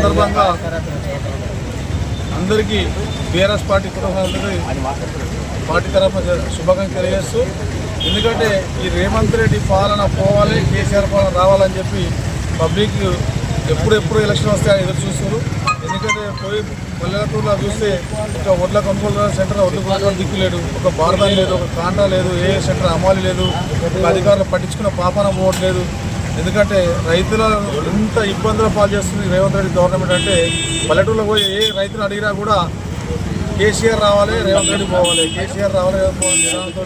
సందర్భంగా అందరికీ BRS party కుటుంబానికి పార్టీ తరఫున శుభాకాంక్షలు తెలియజేస్తూ, ఎందుకంటే ఈ రేవంత్ రెడ్డి పాలన పోవాలి, కేసీఆర్ పాలన రావాలని చెప్పి పబ్లిక్ ఎప్పుడెప్పుడు ఎలక్షన్ వస్తే ఎదురు చూస్తారు. ఎందుకంటే పోయి పల్లెటూరులో చూస్తే ఒక ఒడ్ల కొనుగోలు సెంటర్ ఒడ్లు కొనుగోలు దిక్కులేడు, ఒక బార్దాన్ లేదు, ఒక కాంటా లేదు, ఏ సెంటర్ అమలు లేదు, ఒక అధికారులు పట్టించుకున్న పాపన పోవట్లేదు. ఎందుకంటే రైతుల ఎంత ఇబ్బందులు పాలు చేస్తుంది రేవంత్ రెడ్డి గవర్నమెంట్ అంటే, పల్లెటూరులో పోయి ఏ రైతులు అడిగినా కూడా కేసీఆర్ రావాలి, రేవంత్ రెడ్డి పోవాలి, కేసీఆర్ రావాలి, రేవంత్ పోవాలి నిదానంతో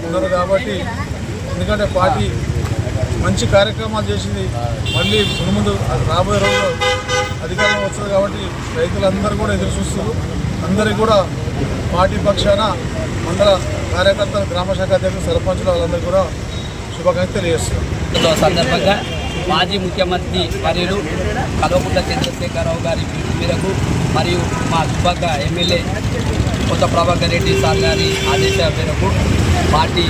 ఉన్నారు. కాబట్టి ఎందుకంటే పార్టీ మంచి కార్యక్రమాలు చేసింది, మళ్ళీ ముందు రాబోయే రోజుల్లో అధికారం వస్తుంది. కాబట్టి రైతులందరూ కూడా ఎదురు చూస్తారు. అందరికీ కూడా పార్టీ పక్షాన మండల కార్యకర్తలు, గ్రామశాఖ అధ్యక్షులు, సర్పంచులు వాళ్ళందరూ కూడా శుభాకాంక్షలు తెలియజేస్తున్నారు. సందర్భంగా మాజీ ముఖ్యమంత్రి వర్యులు కల్వకుంట్ల చంద్రశేఖరరావు గారి పిలుపు మేరకు మరియు మా దుబ్బాక ఎమ్మెల్యే కొత్త ప్రభాకర్ రెడ్డి సార్ గారి ఆదేశాల మేరకు పార్టీ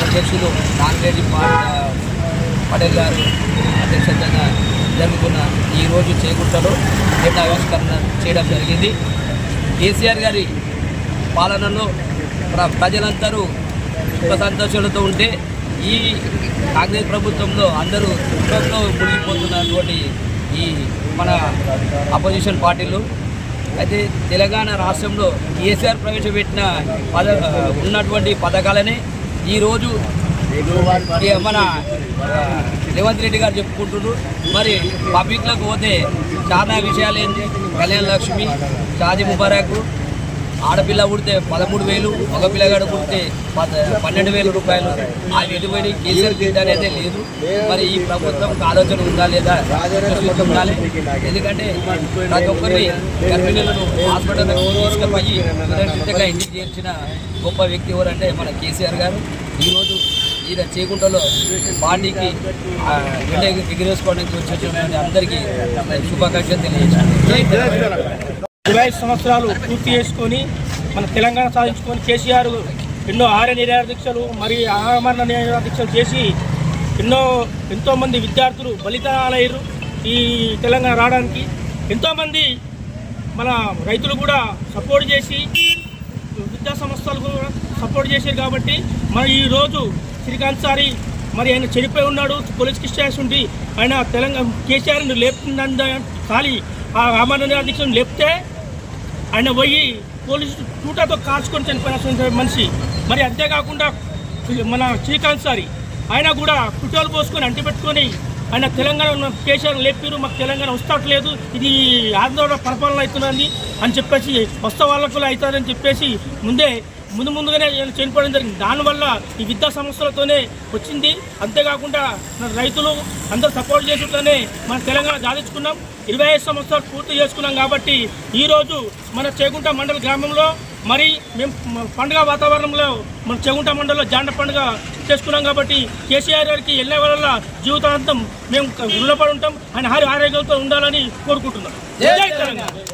అధ్యక్షులు నాగిరెడ్డి పటేల్ గారు అధ్యక్షతన జరుగుతున్న ఈరోజు చేగుంటలో జెండా ఆవిష్కరణ చేయడం జరిగింది. కేసీఆర్ గారి పాలనలో ప్రజలందరూ సుఖ సంతోషాలతో ఉంటే, ఈ కాంగ్రెస్ ప్రభుత్వంలో అందరూ దుఃఖంలో మునిగిపోతున్నటువంటి ఈ మన అపోజిషన్ పార్టీలు అయితే తెలంగాణ రాష్ట్రంలో కేసీఆర్ ప్రవేశపెట్టిన ఉన్నటువంటి పథకాలనే ఈరోజు మన రేవంత్ రెడ్డి గారు చెప్పుకుంటున్నారు. మరి పబ్లిక్లోకి పోతే చాలా విషయాలు ఏంటి, కళ్యాణ లక్ష్మి, షాదీ ముబారక్, ఆడపిల్ల పుడితే 13,000, ఒక పిల్లగాడు పుడితే 12,000 రూపాయలు. అవి ఎటువంటి కేసీఆర్ గిట్ అనేది లేదు. మరి ఈ ప్రభుత్వం ఆలోచన ఉందా లేదా ఉండాలి. ఎందుకంటే ప్రతి ఒక్కరిని గర్భిణులను హాస్పిటల్ తీసుకుపోయి సురక్షితంగా ఇంటికి చేర్చిన గొప్ప వ్యక్తి ఎవరంటే మన కేసీఆర్ గారు. ఈరోజు ఈయన చేకుంటలో పార్టీకి ఎగిరేసుకోవడానికి వచ్చేటువంటి అందరికీ శుభాకాంక్షలు తెలియజేశాను. 25 సంవత్సరాలు పూర్తి చేసుకొని మన తెలంగాణ సాధించుకొని కేసీఆర్ ఎన్నో ఆర్య నిరాదీక్షలు మరియు ఆమరణ నిరాదీక్షలు చేసి ఎంతోమంది విద్యార్థులు బలిదానాలయ్యారు ఈ తెలంగాణ రావడానికి. ఎంతోమంది మన రైతులు కూడా సపోర్ట్ చేసి, విద్యా సంస్థలు కూడా సపోర్ట్ చేశారు. కాబట్టి మన ఈరోజు శ్రీకాంత్ సారి మరి ఆయన చనిపోయి ఉన్నాడు, పోలీస్ కేసు ఉండి ఆయన తెలంగాణ కేసీఆర్ని లేపుతుందని ఖాళీ ఆ ఆమరణ నిరాదీక్షను లేపితే ఆయన పోయి పోలీసు టూటాతో కాల్చుకొని చనిపోయిన మనిషి. మరి అంతేకాకుండా మన శ్రీకాంత్ సారి ఆయన కూడా కుట్రలు పోసుకొని అంటిపెట్టుకొని ఆయన తెలంగాణ కేసీఆర్ లేపారు, మాకు తెలంగాణ వస్తట్లేదు, ఇది ఆందోళన పరిపాలన అవుతున్నది అని చెప్పేసి, వస్తా వాళ్ళకు అవుతుందని చెప్పేసి ముందుగానే చనిపోవడం జరిగింది. దానివల్ల ఈ విద్యా సంస్థలతోనే వచ్చింది. అంతేకాకుండా రైతులు అందరూ సపోర్ట్ చేసుకుంటూనే మన తెలంగాణ సాధించుకున్నాం. 25 సంవత్సరాలు పూర్తి చేసుకున్నాం. కాబట్టి ఈరోజు మన చేగుంట మండల గ్రామంలో మరి మేము పండుగ వాతావరణంలో మన చేగుంట మండలంలో జాండ పండుగ చేసుకున్నాం. కాబట్టి కేసీఆర్ గారికి ఎల్లే వల్ల జీవితాంతం మేము రుణపడి ఉంటాం. ఆయన ఆరోగ్యంతో ఉండాలని కోరుకుంటున్నాం. జై తెలంగాణ.